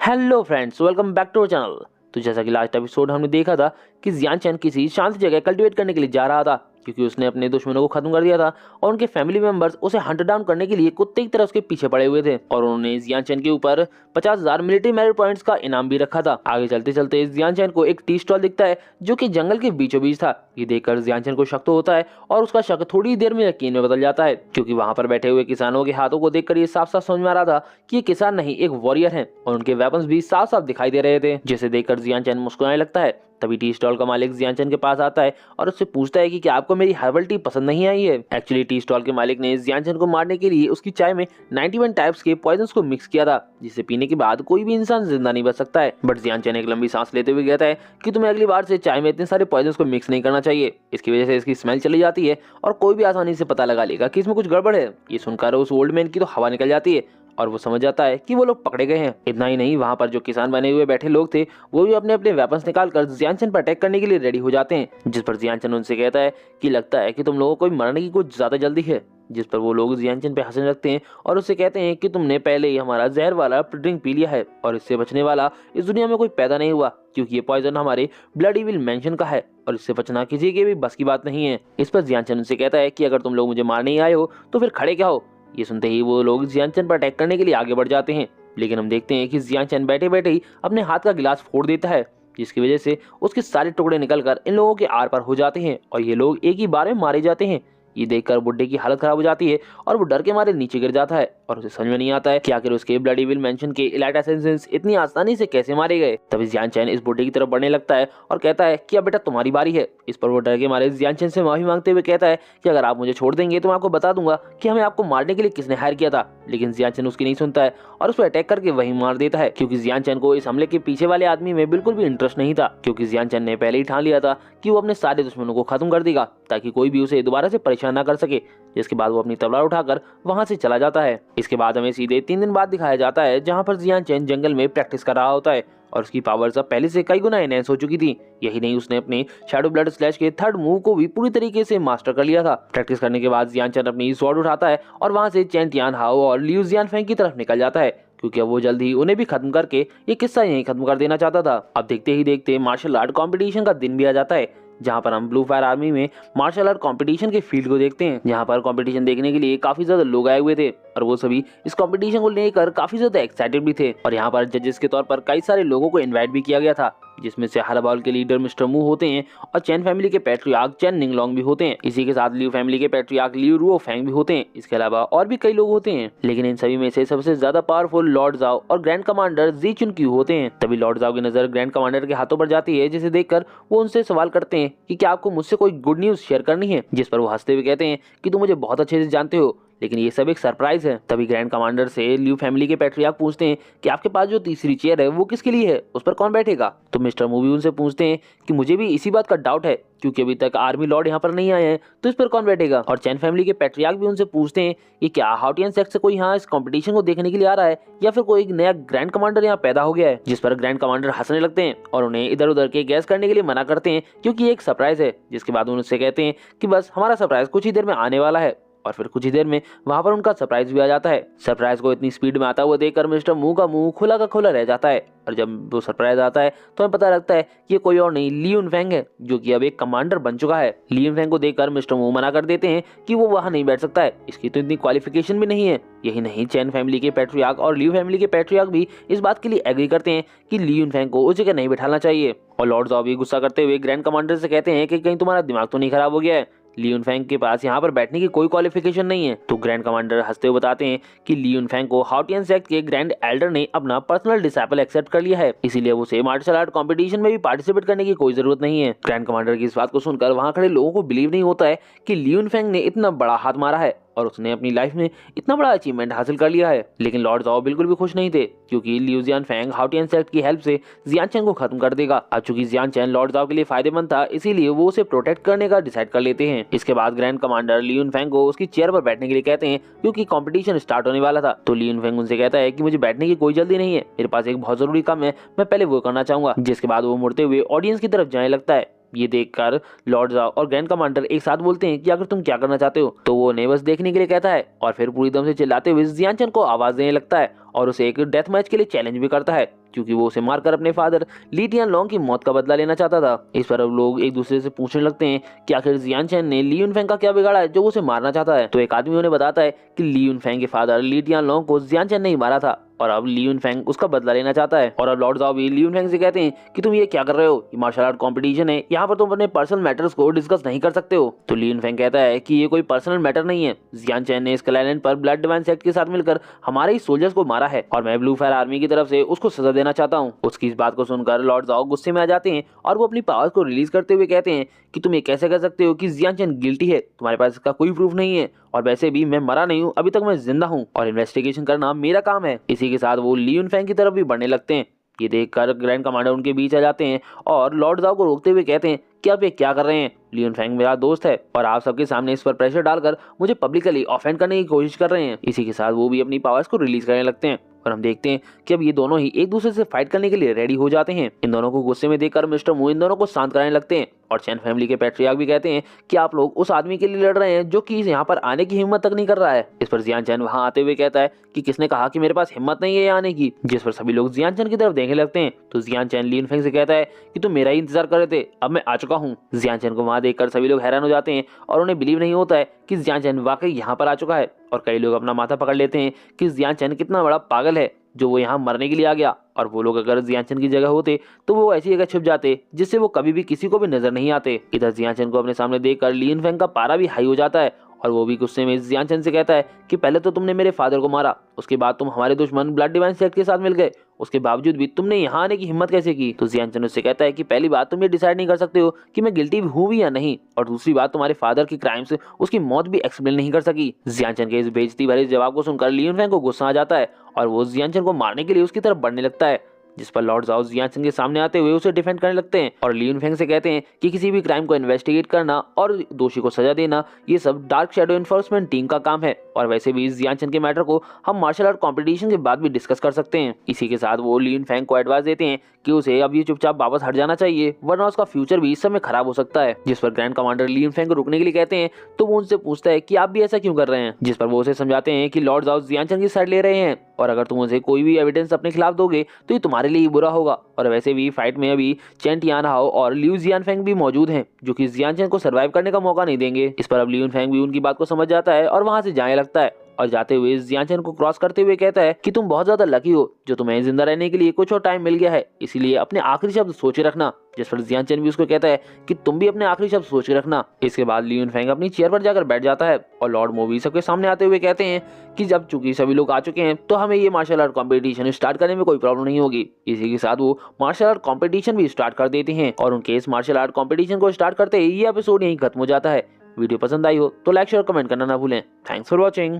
Hello friends, welcome back to our channel. तो जैसा कि लास्ट एपिसोड हमने देखा था कि जियान चैन किसी शांत जगह कल्टीवेट करने के लिए जा रहा था, क्योंकि उसने अपने दुश्मनों को खत्म कर दिया था और उनके फैमिली मेंबर्स उसे हंट डाउन करने के लिए कुत्ते की तरह उसके पीछे पड़े हुए थे। और उन्होंने जियान चैन के ऊपर 50,000 मिलिट्री मेरिट पॉइंट्स का इनाम भी रखा था। आगे चलते चलते जियान चैन को एक टी स्टॉल दिखता है जो कि जंगल के बीचों बीच था। ये देखकर जियान चैन को शक तो होता है और उसका शक थोड़ी देर में यकीन में बदल जाता है, क्योंकि वहां पर बैठे हुए किसानों के हाथों को देखकर ये साफ साफ समझ में आ रहा था कि ये किसान नहीं एक वॉरियर हैं और उनके वेपन्स भी साफ साफ दिखाई दे रहे थे, जिसे देखकर जियान चैन मुस्कुराने लगता है। तभी टी स्टॉल का मालिक जियान चैन के पास आता है और उससे पूछता है कि क्या आपको मेरी हर्बल टी पसंद नहीं आई है। एक्चुअली टी स्टॉल के मालिक ने जियान चैन को मारने के लिए उसकी चाय में 91 टाइप्स के पॉइजन्स को मिक्स किया था, जिसे पीने के बाद कोई भी इंसान जिंदा नहीं बच सकता है। बट जियान चैन एक लंबी सांस लेते हुए कहता है कि तुम्हें अगली बार से चाय में इतने सारे पॉइजन्स को मिक्स नहीं करना चाहिए, इसकी वजह से इसकी स्मेल चली जाती है और कोई भी आसानी से पता लगा लेगा कि इसमें कुछ गड़बड़ है। ये सुनकर उस ओल्ड मैन की तो हवा निकल जाती है और वो समझ जाता है कि वो लोग पकड़े गए हैं। इतना ही नहीं, वहां पर जो किसान बने हुए बैठे लोग थे वो भी अपने अपने वेपन्स निकालकर जियान चैन पर अटैक करने के लिए रेडी हो जाते हैं, जिस पर जियान चैन उनसे कहता है कि लगता है कि तुम लोगों को मरने की कुछ ज्यादा जल्दी है। जिस पर वो लोग जियान चैन पे हंसने लगते हैं और उससे कहते हैं कि तुमने पहले ही हमारा जहर वाला ड्रिंक पी लिया है और इससे बचने वाला इस दुनिया में कोई पैदा नहीं हुआ, क्योंकि ये पॉइजन हमारे ब्लड इविल मेंशन का है और इससे बचना किसी के भी बस की बात नहीं है। इस पर जियान चैन उनसे कहता है कि अगर तुम लोग मुझे मारने ही आए हो तो फिर खड़े क्या हो। ये सुनते ही वो लोग जियान चैन पर अटैक करने के लिए आगे बढ़ जाते हैं, लेकिन हम देखते हैं कि जियान चैन बैठे बैठे ही अपने हाथ का गिलास फोड़ देता है, जिसकी वजह से उसके सारे टुकड़े निकलकर इन लोगों के आर पार हो जाते हैं और ये लोग एक ही बार में मारे जाते हैं। ये देखकर बुड्ढे की हालत खराब हो जाती है और वो डर के मारे नीचे गिर जाता है और उसे समझ में नहीं आता है कि आखिर उसके ब्लड इविल मेंशन के इलाइट असेसिन्स इतनी आसानी से कैसे मारे गए। तभी जियान चैन इस बुड्ढे की तरफ बढ़ने लगता है और कहता है कि अब बेटा तुम्हारी बारी है। इस पर वो डर के मारे जियान चैन से माफी मांगते हुए कहता है कि अगर आप मुझे छोड़ देंगे तो मैं आपको बता दूंगा कि हमें आपको मारने के लिए किसने हायर किया था। लेकिन जियान चैन उसकी नहीं सुनता है और उस पर अटैक करके वही मार देता है, क्योंकि जियान चैन को इस हमले के पीछे वाले आदमी में बिल्कुल भी इंटरेस्ट नहीं था, क्योंकि जियान चैन ने पहले ही ठान लिया था कि वो अपने सारे दुश्मनों को खत्म कर देगा ताकि कोई भी उसे दोबारा से परेशान ना कर सके। जिसके बाद वो अपनी तलवार उठाकर वहां से चला जाता है। इसके बाद हमें सीधे 3 दिन बाद दिखाया जाता है, जहां पर जियान चैन जंगल में प्रैक्टिस कर रहा होता है और उसकी पावर्स अब पहले से कई गुना एनहेंस हो चुकी थी। यही नहीं, उसने अपने शैडो ब्लड स्लैश के थर्ड मूव को भी पूरी तरीके से मास्टर कर लिया था। प्रैक्टिस करने के बाद जियान चैन अपनी स्वॉर्ड उठाता है और वहां से चैन टियान हाओ और लियू जियानफेंग की तरफ निकल जाता है, क्योंकि अब वो जल्द ही उन्हें भी खत्म करके ये किस्सा यहीं खत्म कर देना चाहता था। अब देखते ही देखते मार्शल आर्ट कॉम्पिटिशन का दिन भी आ जाता है, जहां पर हम ब्लू फायर आर्मी में मार्शल आर्ट कंपटीशन के फील्ड को देखते हैं, जहां पर कंपटीशन देखने के लिए काफी ज्यादा लोग आए हुए थे और वो सभी इस कंपटीशन को लेकर काफी ज्यादा एक्साइटेड भी थे। और यहाँ पर जजेस के तौर पर कई सारे लोगों को इनवाइट भी किया गया था, जिसमें से हरबाल के लीडर मिस्टर मू होते हैं और चैन फैमिली के पैट्रियार्क चैन निंगलोंग भी होते हैं। इसी के साथ लियू फैमिली के पैट्रियार्क लियू रुओ फैंग भी होते हैं। इसके अलावा और भी कई लोग होते हैं, लेकिन इन सभी में से सबसे ज्यादा पावरफुल लॉर्ड जाओ और ग्रैंड कमांडर जी चुन क्यू होते हैं। तभी लॉर्ड जाओ की नजर ग्रैंड कमांडर के हाथों पर जाती है, जिसे देखकर वो उनसे सवाल करते हैं कि क्या आपको मुझसे कोई गुड न्यूज शेयर करनी है। जिस पर वो हंसते हुए कहते हैं कि तुम मुझे बहुत अच्छे से जानते हो, लेकिन ये सब एक सरप्राइज है। तभी ग्रैंड कमांडर से लियू फैमिली के पैट्रियार्क पूछते हैं कि आपके पास जो तीसरी चेयर है वो किसके लिए है, उस पर कौन बैठेगा। तो मिस्टर मूवी उनसे पूछते हैं कि मुझे भी इसी बात का डाउट है, क्योंकि अभी तक आर्मी लॉर्ड यहाँ पर नहीं आए हैं, तो इस पर कौन बैठेगा। और चैन फैमिली के पैट्रियार्क भी उनसे पूछते हैं कि क्या हाउटियन सेक्ट से कोई यहाँ इस कंपटीशन को देखने के लिए आ रहा है या फिर कोई नया ग्रैंड कमांडर यहाँ पैदा हो गया है। जिस पर ग्रैंड कमांडर हंसने लगते हैं और उन्हें इधर उधर के गैस करने के लिए मना करते हैं, क्योंकि ये एक सरप्राइज है। जिसके बाद उनसे कहते हैं कि बस हमारा सरप्राइज कुछ ही देर में आने वाला है, और फिर कुछ ही देर में वहां पर उनका सरप्राइज भी आ जाता है। सरप्राइज को इतनी स्पीड में आता हुआ देखकर मिस्टर मुंह का मुंह खुला का खुला रह जाता है, और जब वो सरप्राइज आता है तो हमें पता लगता है कि ये कोई और नहीं लियून फैंग है, जो कि अब एक कमांडर बन चुका है। लियून फैंग को देखकर मिस्टर मुंह मना कर देते हैं कि वो वहां नहीं बैठ सकता है, इसकी तो इतनी क्वालिफिकेशन भी नहीं है। यही नहीं, चैन फैमिली के पैट्रियार्क और लियू फैमिली के पैट्रियार्क भी इस बात के लिए एग्री करते हैं कि लियून फैंग को उस जगह नहीं बैठाना चाहिए। और लॉर्ड जाओ भी गुस्सा करते हुए ग्रैंड कमांडर से कहते हैं कि कहीं तुम्हारा दिमाग तो नहीं खराब हो गया है, लियून फैंग के पास यहाँ पर बैठने की कोई क्वालिफिकेशन नहीं है। तो ग्रैंड कमांडर हंसते हुए बताते हैं कि लियून फैंग को हाउटियन सेक्ट के ग्रैंड एल्डर ने अपना पर्सनल डिसाइपल एक्सेप्ट कर लिया है, इसीलिए उसे मार्शल आर्ट कंपटीशन में भी पार्टिसिपेट करने की कोई जरूरत नहीं है। ग्रैंड कमांडर की इस बात को सुनकर वहां खड़े लोगों को बिलीव नहीं होता है कि लियून फैंग ने इतना बड़ा हाथ मारा है और उसने अपनी लाइफ में इतना बड़ा अचीवमेंट हासिल कर लिया है। लेकिन लॉर्ड जाओ बिल्कुल भी खुश नहीं थे, क्योंकि लियू जियानफेंग हाउटियन सेक्ट की हेल्प से जियान चैन को खत्म कर देगा। अब चूंकि जियान चैन लॉर्ड जाओ के लिए फायदेमंद था, इसीलिए वो उसे प्रोटेक्ट करने का डिसाइड कर लेते हैं। इसके बाद ग्रैंड कमांडर लियून फेंग को उसकी चेयर पर बैठने के लिए कहते हैं, क्योंकि कंपटीशन स्टार्ट होने वाला था। तो लियून फेंग उनसे कहता है कि मुझे बैठने की कोई जल्दी नहीं है, मेरे पास एक बहुत जरूरी काम है, मैं पहले वो करना चाहूंगा। जिसके बाद वो मुड़ते हुए ऑडियंस की तरफ जाने लगता है। ये देखकर लॉर्ड जाओ और ग्रैंड कमांडर एक साथ बोलते हैं कि अगर तुम क्या करना चाहते हो, तो वो उन्हें बस देखने के लिए कहता है और फिर पूरी दम से चिल्लाते हुए जियान चैन को आवाज देने लगता है और उसे एक डेथ मैच के लिए चैलेंज भी करता है, क्योंकि वो उसे मारकर अपने फादर ली टियानलोंग की मौत का बदला लेना चाहता था। इस पर अब लोग एक दूसरे से पूछने लगते हैं कि आखिर जियान चैन ने ली युनफेंग का क्या बिगाड़ा है जो वो उसे मारना चाहता है। तो एक आदमी उन्हें बताता है कि ली युनफेंग के फादर ली टियानलोंग को जियान चैन ने ही मारा था और अब ली युनफेंग उसका बदला लेना चाहता है। और अब लॉर्ड जाओ भी ली युनफेंग से कहते हैं कि तुम ये क्या कर रहे हो, ये मार्शल आर्ट कंपटीशन है, यहाँ पर तुम अपने पर्सनल मैटर्स को डिस्कस नहीं कर सकते हो। तो ली युनफेंग कहता है कि ये कोई पर्सनल मैटर नहीं है, जियान चैन ने स्कल आइलैंड पर ब्लड डिवाइन सेक्ट के साथ मिलकर हमारे ही सोल्जर्स को मारा है और मैं ब्लू फायर आर्मी की तरफ से उसको सजा देना चाहता हूँ। उसकी इस बात को सुनकर लॉर्ड जाओ गुस्से में आ जाते हैं और वो अपनी पावर्स को रिलीज करते हुए कहते हैं कि तुम ये कैसे कर सकते हो कि जियान चैन गिल्टी है, तुम्हारे पास इसका कोई प्रूफ नहीं है और वैसे भी मैं मरा नहीं हूँ, अभी तक मैं जिंदा हूँ और इन्वेस्टिगेशन करना मेरा काम है। इसी के साथ वो ली युनफेंग की तरफ भी बढ़ने लगते हैं। ये देखकर ग्रैंड कमांडर उनके बीच आ जाते हैं और लॉर्ड जाओ को रोकते हुए कहते हैं कि आप ये क्या कर रहे हैं, ली युनफेंग मेरा दोस्त है और आप सबके सामने इस पर प्रेशर डालकर मुझे पब्लिकली ऑफेंड करने की कोशिश कर रहे हैं। इसी के साथ वो भी अपनी पावर्स को रिलीज करने लगते हैं और हम देखते हैं कि अब ये दोनों ही एक दूसरे से फाइट करने के लिए रेडी हो जाते हैं। इन दोनों को गुस्से में देखकर मिस्टर मू इन दोनों को शांत कराने लगते हैं और चैन फैमिली के पैट्रियार्क भी कहते हैं कि आप लोग उस आदमी के लिए लड़ रहे हैं जो कि यहाँ पर आने की हिम्मत तक नहीं कर रहा है। इस पर जियान चैन वहां आते हुए कहता है कि किसने कहा कि मेरे पास हिम्मत नहीं है आने की, जिस पर सभी लोग जियान चैन की तरफ देखने लगते हैं। तो जियान चैन ली युनफेंग से कहता है कि तुम मेरा ही इंतजार कर रहे थे, अब मैं आ चुका हूँ। जियान चैन को वहां देखकर सभी लोग हैरान हो जाते हैं और उन्हें बिलीव नहीं होता है कि जियान चैन वाकई यहाँ पर आ चुका है और कई लोग अपना माथा पकड़ लेते हैं कि जियान चैन कितना बड़ा पागल है जो वो यहाँ मरने के लिए आ गया और वो लोग अगर जियान चैन की जगह होते तो वो ऐसी जगह छिप जाते जिससे वो कभी भी किसी को भी नजर नहीं आते। इधर जियान चैन को अपने सामने देखकर ली युनफेंग का पारा भी हाई हो जाता है और वो भी गुस्से में जियान चैन से कहता है कि पहले तो तुमने मेरे फादर को मारा, उसके बाद तुम हमारे दुश्मन ब्लड डिवाइन सेक्ट के साथ मिल गए, उसके बावजूद भी तुमने यहाँ आने की हिम्मत कैसे की। तो जियान चैन उससे कहता है कि पहली बात तुम ये डिसाइड नहीं कर सकते हो कि मैं गिल्टी हूँ भी या नहीं और दूसरी बात तुम्हारे फादर की क्राइम से उसकी मौत भी एक्सप्लेन नहीं कर सकी। जियान चैन के इस बेइज्जती भरे जवाब को सुनकर ली युनफेंग को गुस्सा आ जाता है और वो जियान चैन को मारने के लिए उसकी तरफ बढ़ने लगता है, जिस पर लॉर्ड जाओ जियान चैन के सामने आते हुए उसे डिफेंड करने लगते हैं और ली युनफेंग से कहते हैं कि किसी भी क्राइम को इन्वेस्टिगेट करना और दोषी को सजा देना ये सब डार्क शैडो एनफोर्समेंट टीम का काम है और वैसे भी जियान चैन के मैटर को हम मार्शल आर्ट कंपटीशन के बाद भी डिस्कस कर सकते हैं। इसी के साथ वो ली युनफेंग को एडवाइस देते हैं कि उसे अब ये चुपचाप वापस हट जाना चाहिए वरना उसका फ्यूचर भी इस समय खराब हो सकता है। जिस पर ग्रैंड कमांडर ली युनफेंग को रुकने के लिए कहते हैं तो वो उनसे पूछता है कि आप भी ऐसा क्यों कर रहे हैं, जिस पर वो उसे समझाते हैं कि लॉर्ड जाओ जियान चैन की साइड ले रहे हैं और अगर तुम उसे कोई भी एविडेंस अपने खिलाफ दोगे तो ये तुम्हारे लिए ही बुरा होगा और वैसे भी फाइट में अभी चैन टियानहाओ और लिू जियानफेंग भी मौजूद हैं जो कि जियान चैन को सर्वाइव करने का मौका नहीं देंगे। इस पर अब ली युनफेंग भी उनकी बात को समझ जाता है और वहां से जाने लगता है और जाते हुए जियान चैन को क्रॉस करते हुए कहता है कि तुम बहुत ज्यादा लकी हो जो तुम्हें जिंदा रहने के लिए कुछ और टाइम मिल गया है, इसीलिए अपने आखिरी शब्द सोचे रखना। जिस पर जियान चैन भी उसको कहता है कि तुम भी अपने आखिरी शब्द सोच के रखना। इसके बाद ली युनफेंग अपनी चेयर पर जाकर बैठ जाता है और लॉर्ड मूवी सबके सामने आते हुए कहते हैं कि जब चूंकि सभी लोग आ चुके हैं तो हमें ये मार्शल आर्ट कंपटीशन स्टार्ट करने में कोई प्रॉब्लम नहीं होगी। इसी के साथ वो मार्शल आर्ट कंपटीशन भी स्टार्ट कर देते हैं और उनके इस मार्शल आर्ट कंपटीशन को स्टार्ट करते ही ये एपिसोड यहीं खत्म हो जाता है। वीडियो पसंद आई हो तो लाइक शेयर कमेंट करना ना भूलें। Thanks for watching.